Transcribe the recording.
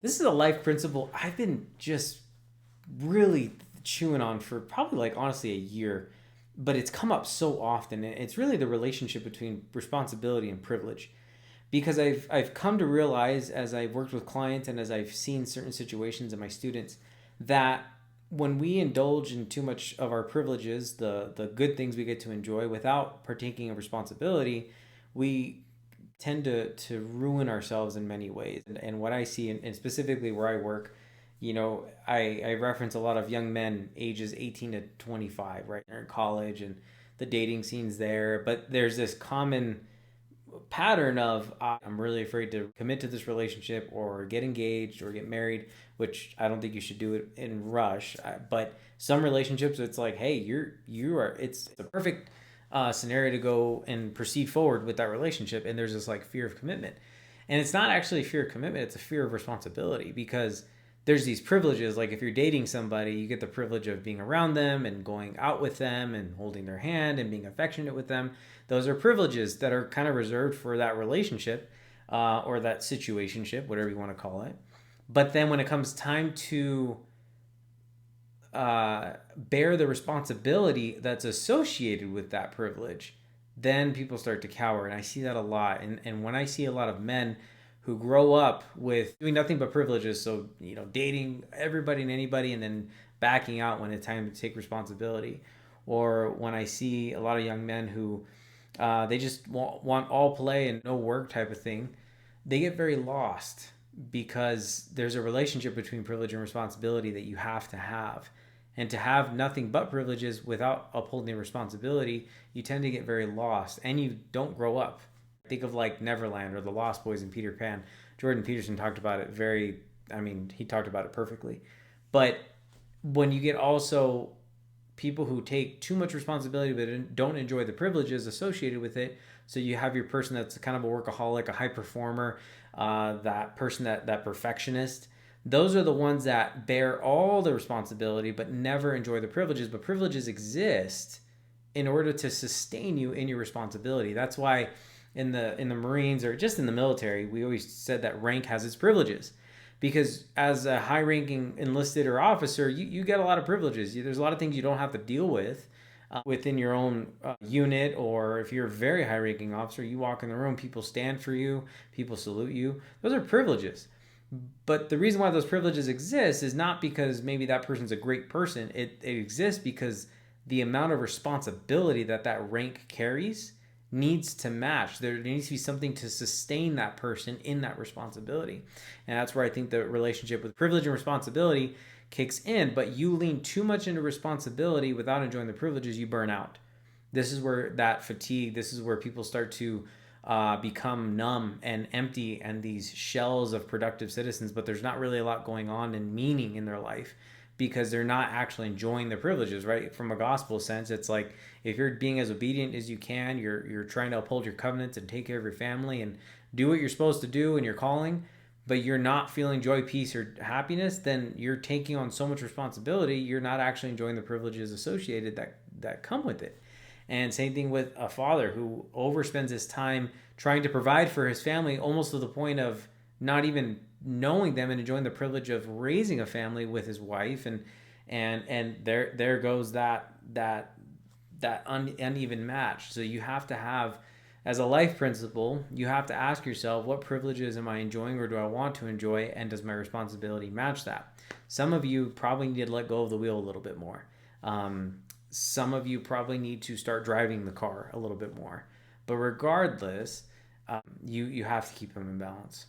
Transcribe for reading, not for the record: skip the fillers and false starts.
This is a life principle I've been just really chewing on for probably like honestly a year, but it's come up so often. It's really the relationship between responsibility and privilege. Because I've come to realize as I've worked with clients and as I've seen certain situations in my students that when we indulge in too much of our privileges, the good things we get to enjoy without partaking of responsibility, we tend to ruin ourselves in many ways. And what I see, and specifically where I work, I reference a lot of young men ages 18 to 25, right? They're in college and the dating scene's there, but there's this common pattern of I'm really afraid to commit to this relationship or get engaged or get married, which I don't think you should do it in rush. But some relationships, it's like, hey, it's the perfect scenario to go and proceed forward with that relationship, and there's this like fear of commitment, and it's not actually fear of commitment; it's a fear of responsibility because there's these privileges. Like if you're dating somebody, you get the privilege of being around them and going out with them and holding their hand and being affectionate with them. Those are privileges that are kind of reserved for that relationship or that situationship, whatever you want to call it. But then when it comes time to bear the responsibility that's associated with that privilege, then people start to cower. And I see that a lot. And when I see a lot of men who grow up with doing nothing but privileges, so, dating everybody and anybody and then backing out when it's time to take responsibility. Or when I see a lot of young men who they just want all play and no work type of thing, they get very lost because there's a relationship between privilege and responsibility that you have to have. And to have nothing but privileges without upholding responsibility, you tend to get very lost and you don't grow up. Think of like Neverland or The Lost Boys and Peter Pan. Jordan Peterson talked about it he talked about it perfectly. But when you get also people who take too much responsibility but don't enjoy the privileges associated with it. So you have your person that's kind of a workaholic, a high performer, that person that perfectionist. Those are the ones that bear all the responsibility but never enjoy the privileges. But privileges exist in order to sustain you in your responsibility. That's why in the Marines or just in the military, we always said that rank has its privileges because as a high ranking enlisted or officer, you get a lot of privileges. There's a lot of things you don't have to deal with within your own unit, or if you're a very high ranking officer, you walk in the room, people stand for you, people salute you. Those are privileges. But the reason why those privileges exist is not because maybe that person's a great person. It exists because the amount of responsibility that rank carries needs to match. There needs to be something to sustain that person in that responsibility. And that's where I think the relationship with privilege and responsibility kicks in. But you lean too much into responsibility without enjoying the privileges, you burn out. This is where that fatigue, this is where people start to become numb and empty and these shells of productive citizens, but there's not really a lot going on and meaning in their life because they're not actually enjoying their privileges, right? From a gospel sense, it's like if you're being as obedient as you can, you're trying to uphold your covenants and take care of your family and do what you're supposed to do in your calling, but you're not feeling joy, peace, or happiness, then you're taking on so much responsibility, you're not actually enjoying the privileges associated that come with it. And same thing with a father who overspends his time trying to provide for his family almost to the point of not even knowing them and enjoying the privilege of raising a family with his wife, and there goes that uneven match. So you have to have, as a life principle, you have to ask yourself, what privileges am I enjoying or do I want to enjoy, and does my responsibility match that? Some of you probably need to let go of the wheel a little bit more. Some of you probably need to start driving the car a little bit more. But regardless, you have to keep them in balance.